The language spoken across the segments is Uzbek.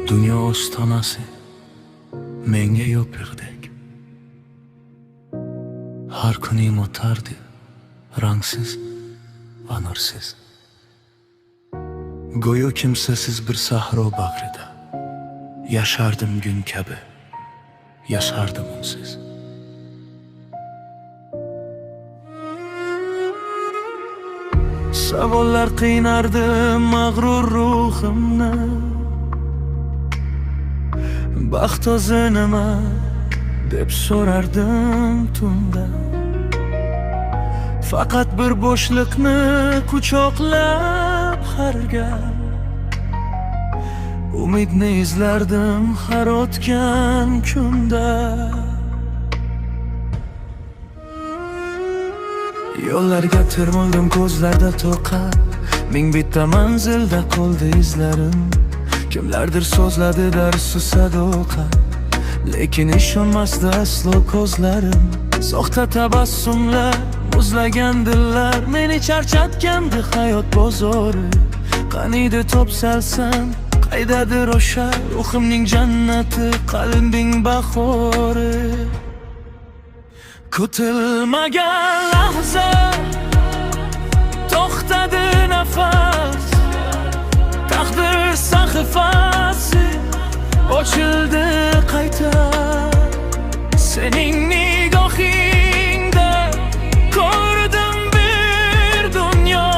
Dunyo ostonasi menga yopirdek. Har kunim o'tardi rangsiz va nursiz. Go'yo kimsasiz bir sahro bag'rida yashardim gün kabi, yashardim unsiz. Savollar qiynardi mag'rur ruhimni. Baxt o'zi nima deb so'rardim tunda. Faqat bir bo'shliqni quchoqlab har gal umidni izlardim har o'tgan kunda. Yo'llarga termuldim ko'zlarda to'qat, ming bitta manzilda qoldi izlarim. Kimlardir so'zladi darsu sadoqat, lekin ishonmasdi aslo ko'zlarim. Soxta tabassumlar, muzlagan dillar meni charchatgandi hayot bozori. Qaniydi topsalsam, qaydadir o'sha ruhimning jannati, qalbing bahori. Kutilmagan lahza, to'xtadi nafas, taqdir sahifasi ochildi qayta. Sening nigohingda ko'rdim bir dunyo,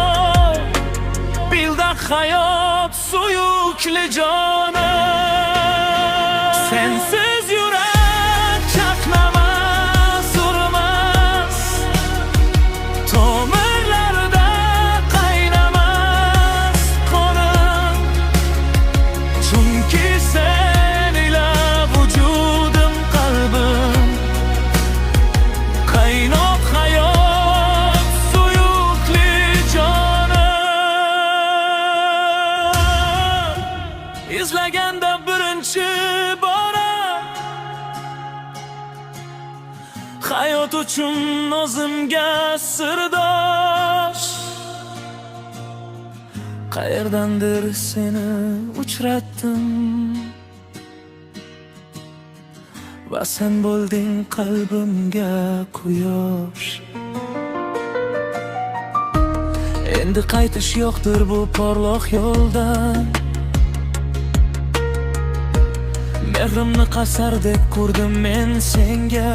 bilda hayot suyukli joni. Sensiz yurak chaqnamas, urmas, tomirlarda qaynamas qonim. Chunki sen ila vujudim, qalbim qaynoq hayot suyukli jonim. Izlaganda birinchi bora hayot uchun o'zimga sirdosh. Qayerdandir seni uchratdim va sen bo'lding qalbimga quyosh. Endi qaytish yo'qdir bu porloq yo'ldan. Mehrimni qasardek qurdim men senga.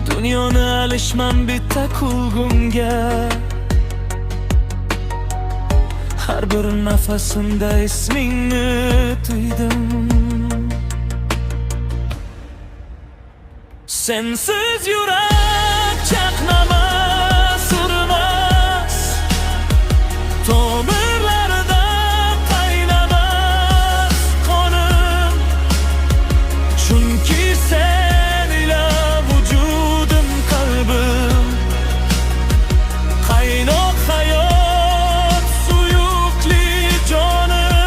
Dunyoni alishman bitta kulgunga. Har bir nafasimda ismingni tuydim. Sensiz yurak chaqnamas, urmas, tomirlarda qaynamas qonim. Chunki sen ila vujudim, qalbim qaynoq hayot suyukli jonim.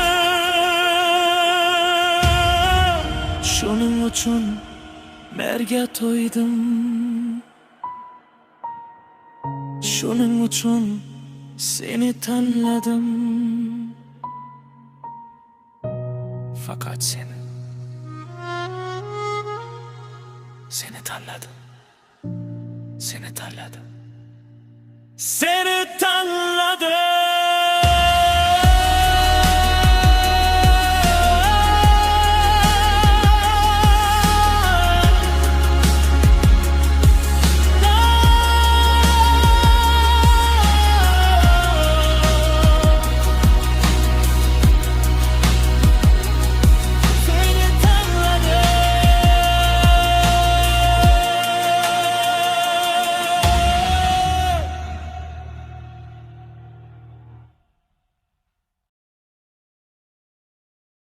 Shuning uchun merga to'ydim, shuning uchun seni tanladim. Faqat seni tanladim, seni tanladim, seni tanladim.